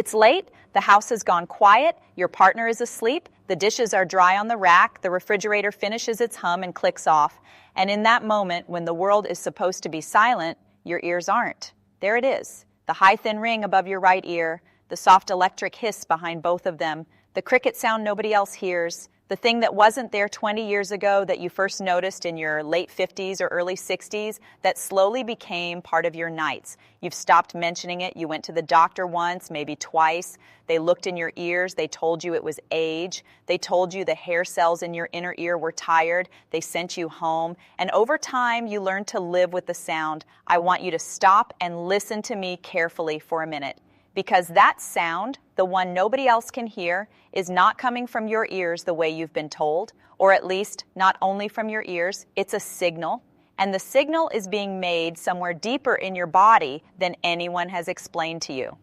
It's late, the house has gone quiet, your partner is asleep, the dishes are dry on the rack, the refrigerator finishes its hum and clicks off, and in that moment when the world is supposed to be silent, your ears aren't. There it is, the high thin ring above your right ear, the soft electric hiss behind both of them, the cricket sound nobody else hears, the thing that wasn't there 20 years ago that you first noticed in your late 50s or early 60s that slowly became part of your nights. You've stopped mentioning it. You went to the doctor once, maybe twice. They looked in your ears. They told you it was age. They told you the hair cells in your inner ear were tired. They sent you home. And over time, you learned to live with the sound. I want you to stop and listen to me carefully for a minute. Because that sound, the one nobody else can hear, is not coming from your ears the way you've been told, or at least not only from your ears, it's a signal, and the signal is being made somewhere deeper in your body than anyone has explained to you.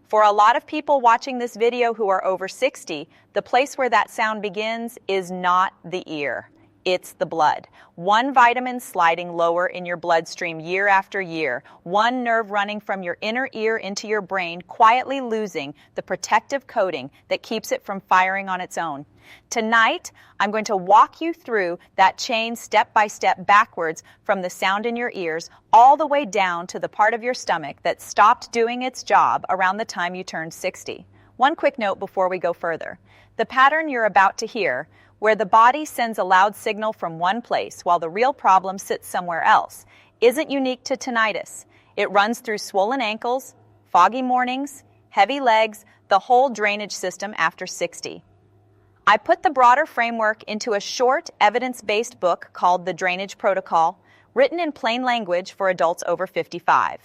For a lot of people watching this video who are over 60, the place where that sound begins is not the ear. It's the blood. One vitamin sliding lower in your bloodstream year after year. One nerve running from your inner ear into your brain, quietly losing the protective coating that keeps it from firing on its own. Tonight, I'm going to walk you through that chain step by step backwards from the sound in your ears all the way down to the part of your stomach that stopped doing its job around the time you turned 60. One quick note before we go further. The pattern you're about to hear, where the body sends a loud signal from one place while the real problem sits somewhere else, isn't unique to tinnitus. It runs through swollen ankles, foggy mornings, heavy legs, the whole drainage system after 60. I put the broader framework into a short, evidence-based book called The Drainage Protocol, written in plain language for adults over 55.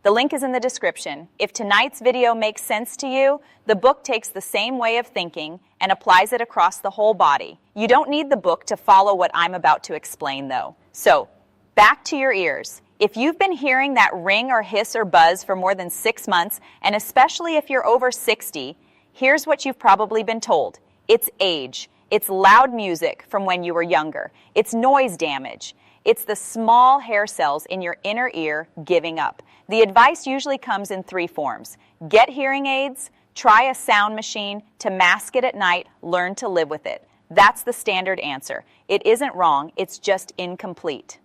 The link is in the description. If tonight's video makes sense to you, the book takes the same way of thinking and applies it across the whole body. You don't need the book to follow what I'm about to explain, though. So, back to your ears. If you've been hearing that ring or hiss or buzz for more than 6 months, and especially if you're over 60, here's what you've probably been told. It's age. It's loud music from when you were younger. It's noise damage. It's the small hair cells in your inner ear giving up. The advice usually comes in 3 forms. Get hearing aids, try a sound machine, to mask it at night, learn to live with it. That's the standard answer. It isn't wrong, it's just incomplete.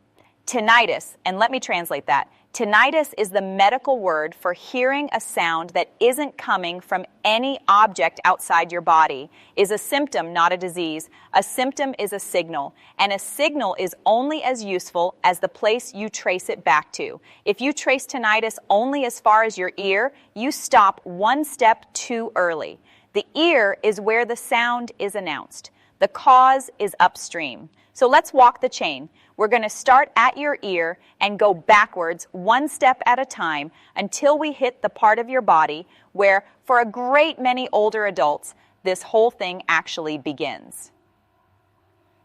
Tinnitus, and let me translate that. Tinnitus is the medical word for hearing a sound that isn't coming from any object outside your body, is a symptom, not a disease. A symptom is a signal, and a signal is only as useful as the place you trace it back to. If you trace tinnitus only as far as your ear, you stop one step too early. The ear is where the sound is announced. The cause is upstream. So let's walk the chain. We're going to start at your ear and go backwards one step at a time until we hit the part of your body where, for a great many older adults, this whole thing actually begins.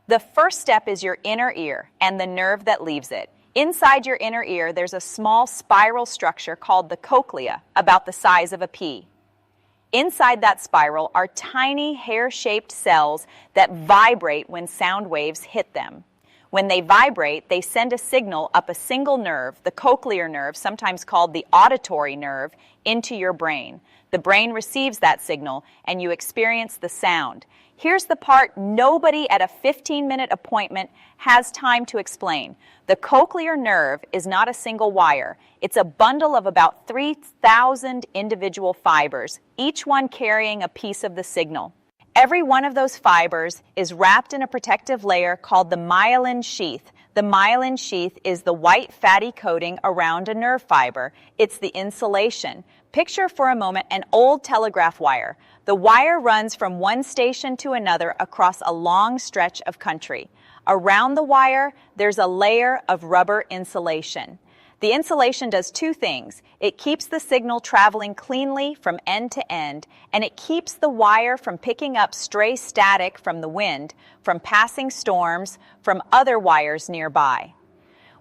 The first step is your inner ear and the nerve that leaves it. Inside your inner ear, there's a small spiral structure called the cochlea, about the size of a pea. Inside that spiral are tiny hair-shaped cells that vibrate when sound waves hit them. When they vibrate, they send a signal up a single nerve, the cochlear nerve, sometimes called the auditory nerve, into your brain. The brain receives that signal, and you experience the sound. Here's the part nobody at a 15-minute appointment has time to explain. The cochlear nerve is not a single wire. It's a bundle of about 3,000 individual fibers, each one carrying a piece of the signal. Every one of those fibers is wrapped in a protective layer called the myelin sheath. The myelin sheath is the white fatty coating around a nerve fiber. It's the insulation. Picture for a moment an old telegraph wire. The wire runs from one station to another across a long stretch of country. Around the wire, there's a layer of rubber insulation. The insulation does 2 things. It keeps the signal traveling cleanly from end to end, and it keeps the wire from picking up stray static from the wind, from passing storms, from other wires nearby.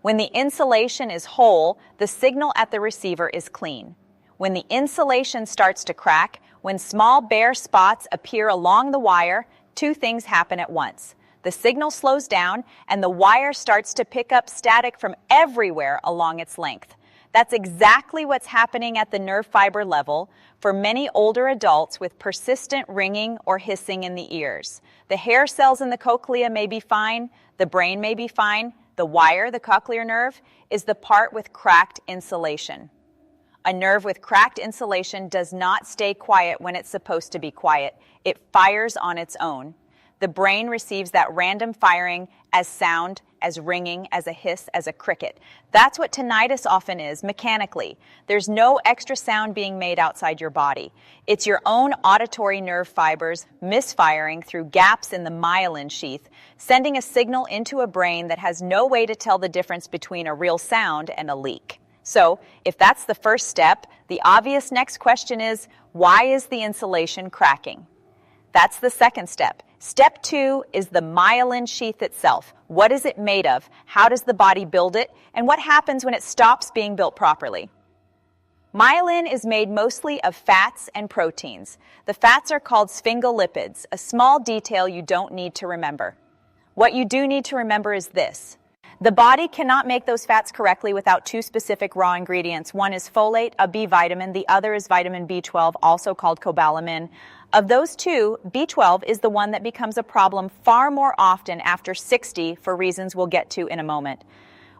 When the insulation is whole, the signal at the receiver is clean. When the insulation starts to crack, when small bare spots appear along the wire, 2 things happen at once. The signal slows down, and the wire starts to pick up static from everywhere along its length. That's exactly what's happening at the nerve fiber level for many older adults with persistent ringing or hissing in the ears. The hair cells in the cochlea may be fine, the brain may be fine. The wire, the cochlear nerve, is the part with cracked insulation. A nerve with cracked insulation does not stay quiet when it's supposed to be quiet. It fires on its own. The brain receives that random firing as sound, as ringing, as a hiss, as a cricket. That's what tinnitus often is, mechanically. There's no extra sound being made outside your body. It's your own auditory nerve fibers misfiring through gaps in the myelin sheath, sending a signal into a brain that has no way to tell the difference between a real sound and a leak. So, if that's the first step, the obvious next question is, why is the insulation cracking? That's the second step. Step 2 is the myelin sheath itself. What is it made of? How does the body build it? And what happens when it stops being built properly? Myelin is made mostly of fats and proteins. The fats are called sphingolipids, a small detail you don't need to remember. What you do need to remember is this. The body cannot make those fats correctly without two specific raw ingredients. One is folate, a B vitamin. The other is vitamin B12, also called cobalamin. Of those two, B12 is the one that becomes a problem far more often after 60 for reasons we'll get to in a moment.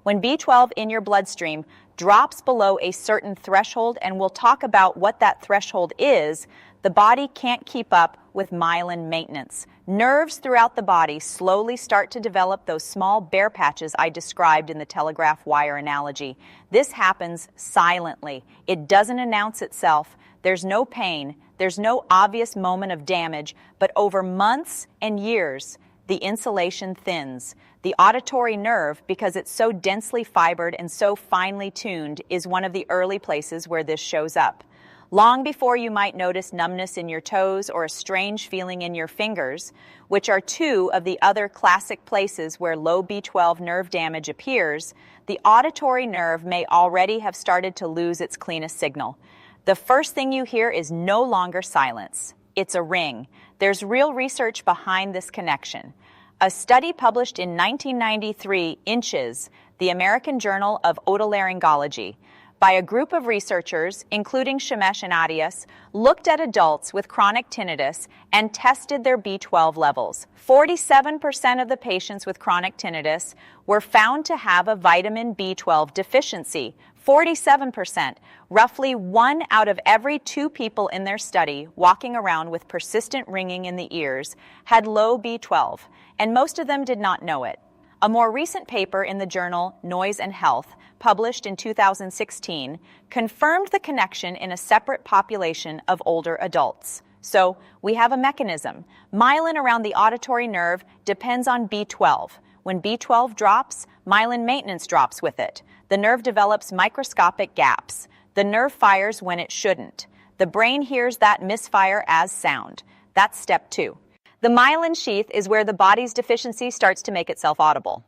When B12 in your bloodstream drops below a certain threshold, and we'll talk about what that threshold is, the body can't keep up with myelin maintenance. Nerves throughout the body slowly start to develop those small bare patches I described in the telegraph wire analogy. This happens silently. It doesn't announce itself. There's no pain. There's no obvious moment of damage, but over months and years, the insulation thins. The auditory nerve, because it's so densely fibered and so finely tuned, is one of the early places where this shows up. Long before you might notice numbness in your toes or a strange feeling in your fingers, which are two of the other classic places where low B12 nerve damage appears, the auditory nerve may already have started to lose its cleanest signal. The first thing you hear is no longer silence. It's a ring. There's real research behind this connection. A study published in 1993, Inches, the American Journal of Otolaryngology, by a group of researchers, including Shemesh and Arias, looked at adults with chronic tinnitus and tested their B12 levels. 47% of the patients with chronic tinnitus were found to have a vitamin B12 deficiency. 47%, roughly 1 out of every 2 people in their study walking around with persistent ringing in the ears had low B12, and most of them did not know it. A more recent paper in the journal Noise and Health, published in 2016, confirmed the connection in a separate population of older adults. So we have a mechanism. Myelin around the auditory nerve depends on B12. When B12 drops, myelin maintenance drops with it. The nerve develops microscopic gaps. The nerve fires when it shouldn't. The brain hears that misfire as sound. That's step 2. The myelin sheath is where the body's deficiency starts to make itself audible.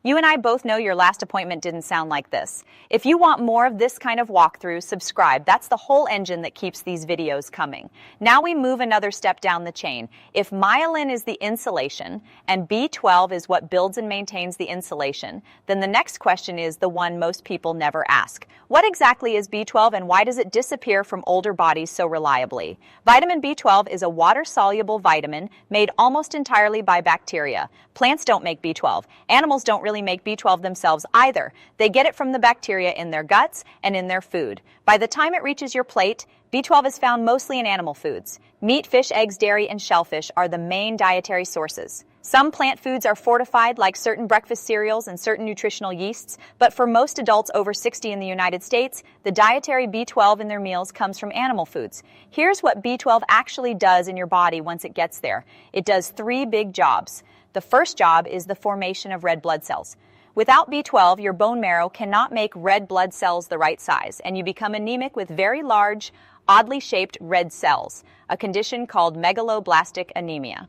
You and I both know your last appointment didn't sound like this. If you want more of this kind of walkthrough, subscribe. That's the whole engine that keeps these videos coming. Now we move another step down the chain. If myelin is the insulation and B12 is what builds and maintains the insulation, then the next question is the one most people never ask. What exactly is B12 and why does it disappear from older bodies so reliably? Vitamin B12 is a water-soluble vitamin made almost entirely by bacteria. Plants don't make B12. Animals don't really make B12 themselves either. They get it from the bacteria in their guts and in their food. By the time it reaches your plate, B12 is found mostly in animal foods. Meat, fish, eggs, dairy, and shellfish are the main dietary sources. Some plant foods are fortified, like certain breakfast cereals and certain nutritional yeasts, but for most adults over 60 in the United States, the dietary B12 in their meals comes from animal foods. Here's what B12 actually does in your body once it gets there. It does 3 big jobs. The first job is the formation of red blood cells. Without B12, your bone marrow cannot make red blood cells the right size, and you become anemic with very large, oddly shaped red cells, a condition called megaloblastic anemia.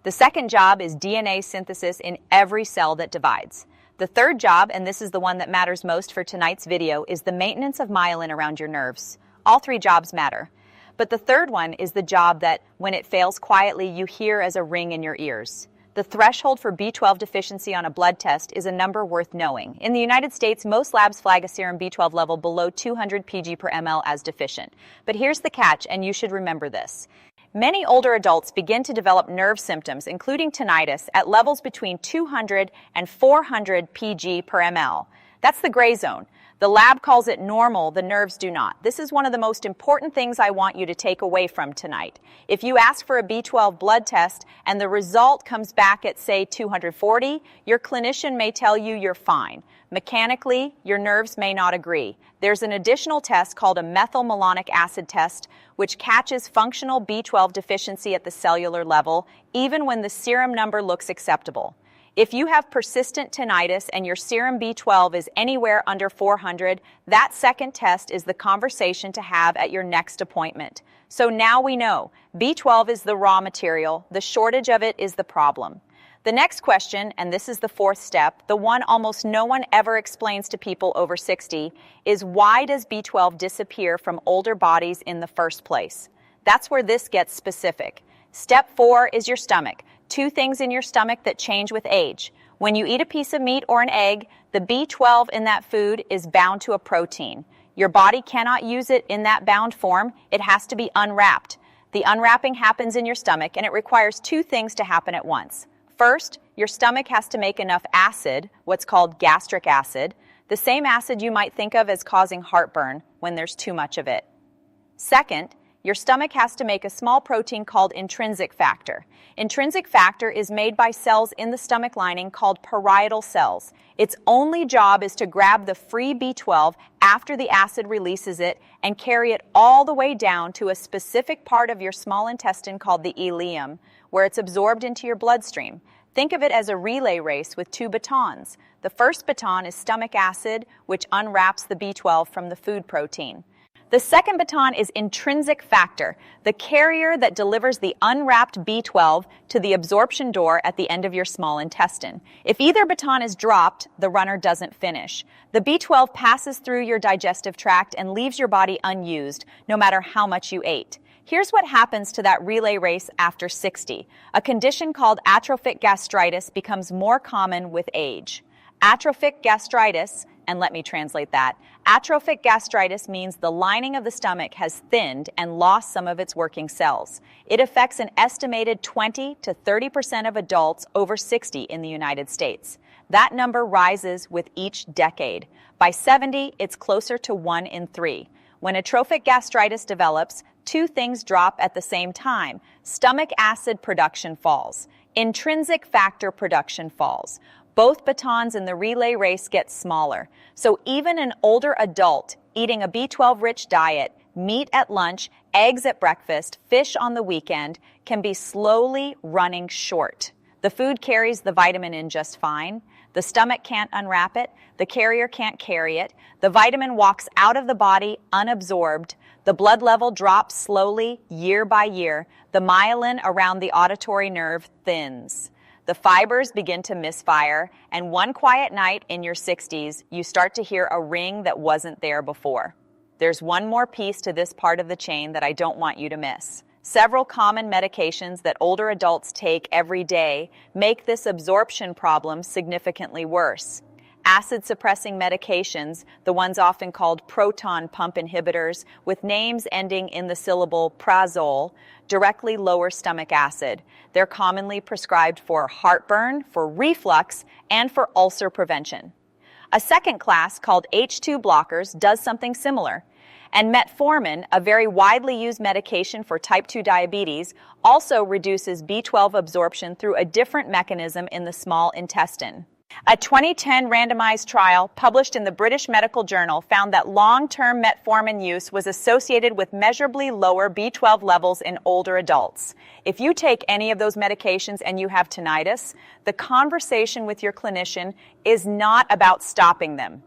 The second job is DNA synthesis in every cell that divides. The third job, and this is the one that matters most for tonight's video, is the maintenance of myelin around your nerves. All 3 jobs matter. But the third one is the job that, when it fails quietly, you hear as a ring in your ears. The threshold for B12 deficiency on a blood test is a number worth knowing. In the United States, most labs flag a serum B12 level below 200 pg per ml as deficient. But here's the catch, and you should remember this. Many older adults begin to develop nerve symptoms, including tinnitus, at levels between 200 and 400 pg per ml. That's the gray zone. The lab calls it normal, the nerves do not. This is one of the most important things I want you to take away from tonight. If you ask for a B12 blood test and the result comes back at, say, 240, your clinician may tell you you're fine. Mechanically, your nerves may not agree. There's an additional test called a methylmalonic acid test, which catches functional B12 deficiency at the cellular level, even when the serum number looks acceptable. If you have persistent tinnitus and your serum B12 is anywhere under 400, that second test is the conversation to have at your next appointment. So now we know, B12 is the raw material, the shortage of it is the problem. The next question, and this is the fourth step, the one almost no one ever explains to people over 60, is why does B12 disappear from older bodies in the first place? That's where this gets specific. Step 4 is your stomach. 2 things in your stomach that change with age. When you eat a piece of meat or an egg, the B12 in that food is bound to a protein. Your body cannot use it in that bound form. It has to be unwrapped. The unwrapping happens in your stomach, and it requires 2 things to happen at once. First, your stomach has to make enough acid, what's called gastric acid, the same acid you might think of as causing heartburn when there's too much of it. Second, your stomach has to make a small protein called intrinsic factor. Intrinsic factor is made by cells in the stomach lining called parietal cells. Its only job is to grab the free B12 after the acid releases it and carry it all the way down to a specific part of your small intestine called the ileum, where it's absorbed into your bloodstream. Think of it as a relay race with 2 batons. The first baton is stomach acid, which unwraps the B12 from the food protein. The second baton is intrinsic factor, the carrier that delivers the unwrapped B12 to the absorption door at the end of your small intestine. If either baton is dropped, the runner doesn't finish. The B12 passes through your digestive tract and leaves your body unused, no matter how much you ate. Here's what happens to that relay race after 60. A condition called atrophic gastritis becomes more common with age. Atrophic gastritis, and let me translate that. Atrophic gastritis means the lining of the stomach has thinned and lost some of its working cells. It affects an estimated 20 to 30% of adults over 60 in the United States. That number rises with each decade. By 70, it's closer to 1 in 3. When atrophic gastritis develops, 2 things drop at the same time. Stomach acid production falls. Intrinsic factor production falls. Both batons in the relay race get smaller. So even an older adult eating a B12-rich diet, meat at lunch, eggs at breakfast, fish on the weekend, can be slowly running short. The food carries the vitamin in just fine. The stomach can't unwrap it. The carrier can't carry it. The vitamin walks out of the body unabsorbed. The blood level drops slowly, year by year. The myelin around the auditory nerve thins. The fibers begin to misfire, and one quiet night in your 60s, you start to hear a ring that wasn't there before. There's one more piece to this part of the chain that I don't want you to miss. Several common medications that older adults take every day make this absorption problem significantly worse. Acid-suppressing medications, the ones often called proton pump inhibitors with names ending in the syllable prazole, directly lower stomach acid. They're commonly prescribed for heartburn, for reflux, and for ulcer prevention. A second class called H2 blockers does something similar. And metformin, a very widely used medication for type 2 diabetes, also reduces B12 absorption through a different mechanism in the small intestine. A 2010 randomized trial published in the British Medical Journal found that long-term metformin use was associated with measurably lower B12 levels in older adults. If you take any of those medications and you have tinnitus, the conversation with your clinician is not about stopping them.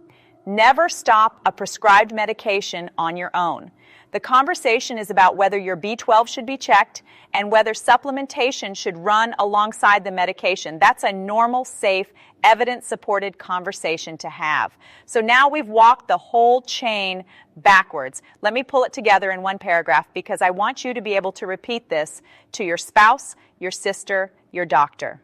Never stop a prescribed medication on your own. The conversation is about whether your B12 should be checked and whether supplementation should run alongside the medication. That's a normal, safe, evidence-supported conversation to have. So now we've walked the whole chain backwards. Let me pull it together in one paragraph because I want you to be able to repeat this to your spouse, your sister, your doctor.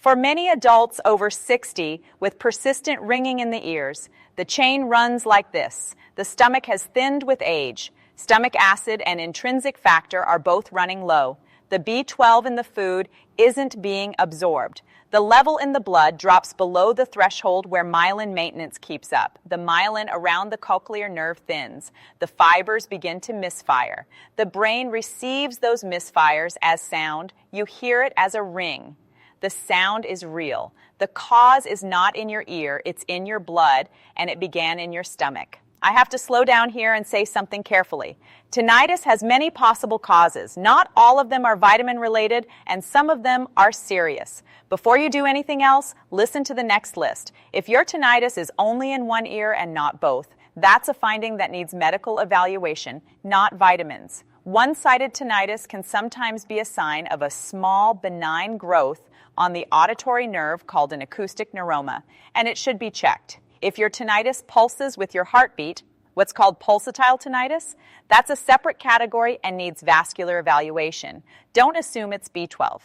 For many adults over 60 with persistent ringing in the ears, the chain runs like this. The stomach has thinned with age. Stomach acid and intrinsic factor are both running low. The B12 in the food isn't being absorbed. The level in the blood drops below the threshold where myelin maintenance keeps up. The myelin around the cochlear nerve thins. The fibers begin to misfire. The brain receives those misfires as sound. You hear it as a ring. The sound is real. The cause is not in your ear, it's in your blood, and it began in your stomach. I have to slow down here and say something carefully. Tinnitus has many possible causes. Not all of them are vitamin-related, and some of them are serious. Before you do anything else, listen to the next list. If your tinnitus is only in one ear and not both, that's a finding that needs medical evaluation, not vitamins. One-sided tinnitus can sometimes be a sign of a small, benign growth on the auditory nerve called an acoustic neuroma, and it should be checked. If your tinnitus pulses with your heartbeat, what's called pulsatile tinnitus, that's a separate category and needs vascular evaluation. Don't assume it's B12.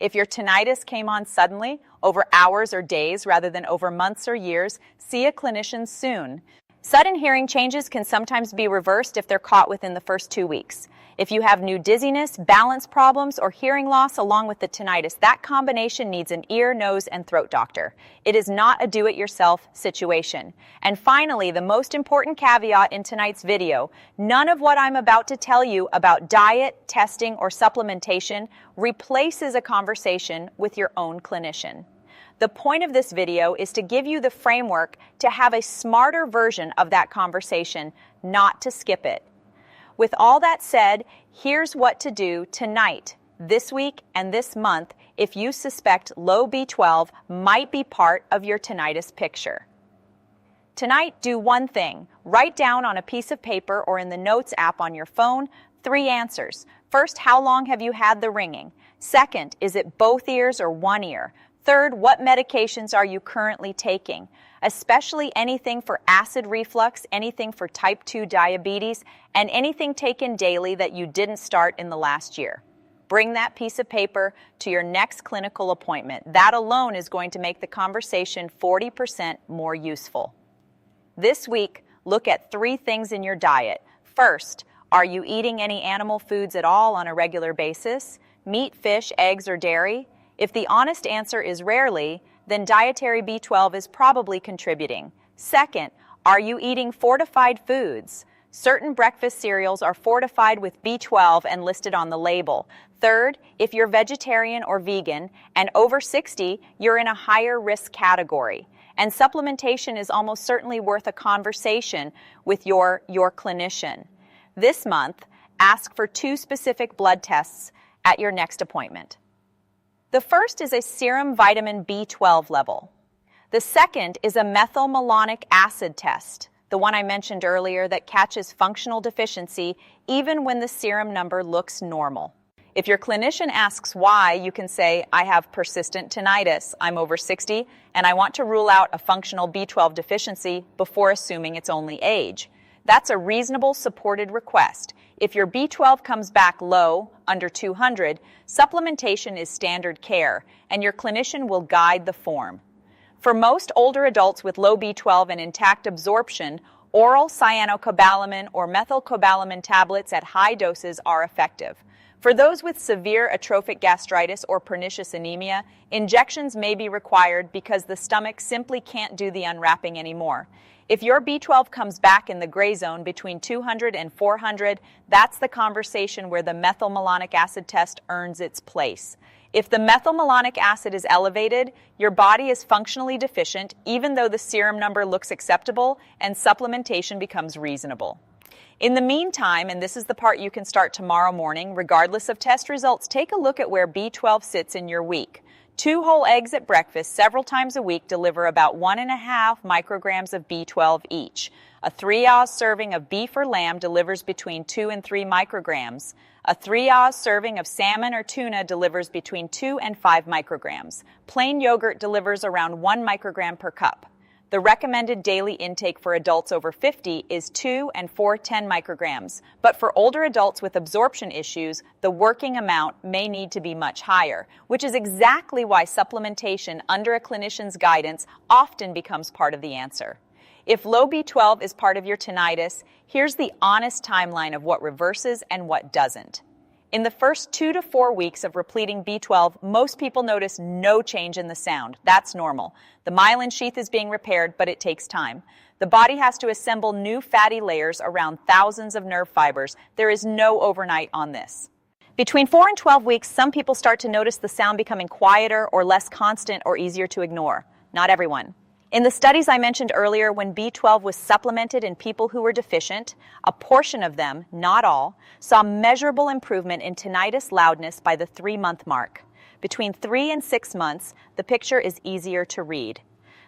If your tinnitus came on suddenly, over hours or days rather than over months or years, see a clinician soon. Sudden hearing changes can sometimes be reversed if they're caught within the first 2 weeks. If you have new dizziness, balance problems, or hearing loss along with the tinnitus, that combination needs an ear, nose, and throat doctor. It is not a do-it-yourself situation. And finally, the most important caveat in tonight's video, none of what I'm about to tell you about diet, testing, or supplementation replaces a conversation with your own clinician. The point of this video is to give you the framework to have a smarter version of that conversation, not to skip it. With all that said, here's what to do tonight, this week, and this month if you suspect low B12 might be part of your tinnitus picture. Tonight, do one thing. Write down on a piece of paper or in the Notes app on your phone 3 answers. First, how long have you had the ringing? Second, is it both ears or one ear? Third, what medications are you currently taking? Especially anything for acid reflux, anything for type 2 diabetes, and anything taken daily that you didn't start in the last year. Bring that piece of paper to your next clinical appointment. That alone is going to make the conversation 40% more useful. This week, look at 3 things in your diet. First, are you eating any animal foods at all on a regular basis? Meat, fish, eggs, or dairy? If the honest answer is rarely, then dietary B12 is probably contributing. Second, are you eating fortified foods? Certain breakfast cereals are fortified with B12 and listed on the label. Third, if you're vegetarian or vegan and over 60, you're in a higher risk category. And supplementation is almost certainly worth a conversation with your clinician. This month, ask for 2 specific blood tests at your next appointment. The first is a serum vitamin B12 level. The second is a methylmalonic acid test, the one I mentioned earlier that catches functional deficiency even when the serum number looks normal. If your clinician asks why, you can say, I have persistent tinnitus, I'm over 60, and I want to rule out a functional B12 deficiency before assuming it's only age. That's a reasonable, supported request. If your B12 comes back low, under 200, supplementation is standard care, and your clinician will guide the form. For most older adults with low B12 and intact absorption, oral cyanocobalamin or methylcobalamin tablets at high doses are effective. For those with severe atrophic gastritis or pernicious anemia, injections may be required because the stomach simply can't do the unwrapping anymore. If your B12 comes back in the gray zone between 200 and 400, that's the conversation where the methylmalonic acid test earns its place. If the methylmalonic acid is elevated, your body is functionally deficient, even though the serum number looks acceptable and supplementation becomes reasonable. In the meantime, and this is the part you can start tomorrow morning, regardless of test results, take a look at where B12 sits in your week. 2 whole eggs at breakfast several times a week deliver about 1.5 micrograms of B12 each. A 3-oz serving of beef or lamb delivers between 2 and 3 micrograms. A 3-oz serving of salmon or tuna delivers between 2 and 5 micrograms. Plain yogurt delivers around 1 microgram per cup. The recommended daily intake for adults over 50 is 2 and 410 micrograms, but for older adults with absorption issues, the working amount may need to be much higher, which is exactly why supplementation under a clinician's guidance often becomes part of the answer. If low B12 is part of your tinnitus, here's the honest timeline of what reverses and what doesn't. In the first 2 to 4 weeks of repleting B12, most people notice no change in the sound. That's normal. The myelin sheath is being repaired, but it takes time. The body has to assemble new fatty layers around thousands of nerve fibers. There is no overnight on this. Between 4 and 12 weeks, some people start to notice the sound becoming quieter or less constant or easier to ignore. Not everyone. In the studies I mentioned earlier, when B12 was supplemented in people who were deficient, a portion of them, not all, saw measurable improvement in tinnitus loudness by the 3-month mark. Between 3 and 6 months, the picture is easier to read.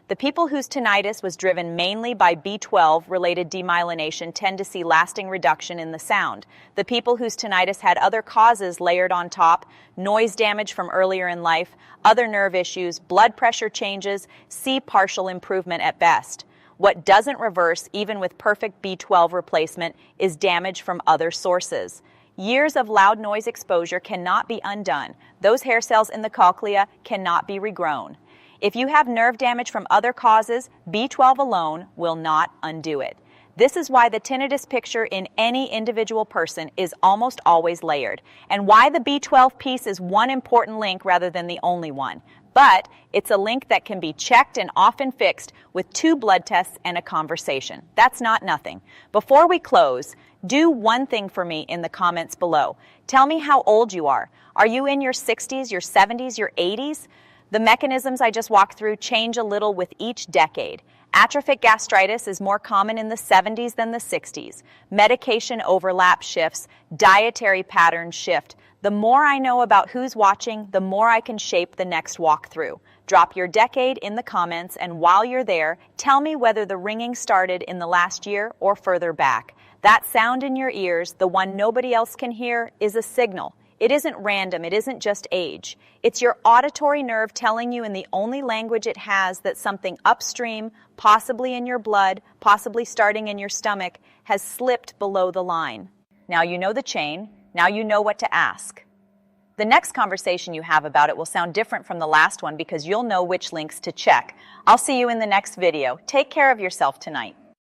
The people whose tinnitus was driven mainly by B12-related demyelination tend to see lasting reduction in the sound. The people whose tinnitus had other causes layered on top, noise damage from earlier in life, other nerve issues, blood pressure changes, see partial improvement at best. What doesn't reverse, even with perfect B12 replacement, is damage from other sources. Years of loud noise exposure cannot be undone. Those hair cells in the cochlea cannot be regrown. If you have nerve damage from other causes, B12 alone will not undo it. This is why the tinnitus picture in any individual person is almost always layered, and why the B12 piece is one important link rather than the only one. But it's a link that can be checked and often fixed with 2 blood tests and a conversation. That's not nothing. Before we close, do one thing for me in the comments below. Tell me how old you are. Are you in your 60s, your 70s, your 80s? The mechanisms I just walked through change a little with each decade. Atrophic gastritis is more common in the 70s than the 60s. Medication overlap shifts, dietary patterns shift. The more I know about who's watching, the more I can shape the next walkthrough. Drop your decade in the comments, and while you're there, tell me whether the ringing started in the last year or further back. That sound in your ears, the one nobody else can hear, is a signal. It isn't random, it isn't just age. It's your auditory nerve telling you in the only language it has that something upstream, possibly in your blood, possibly starting in your stomach, has slipped below the line. Now you know the chain, now you know what to ask. The next conversation you have about it will sound different from the last one because you'll know which links to check. I'll see you in the next video. Take care of yourself tonight.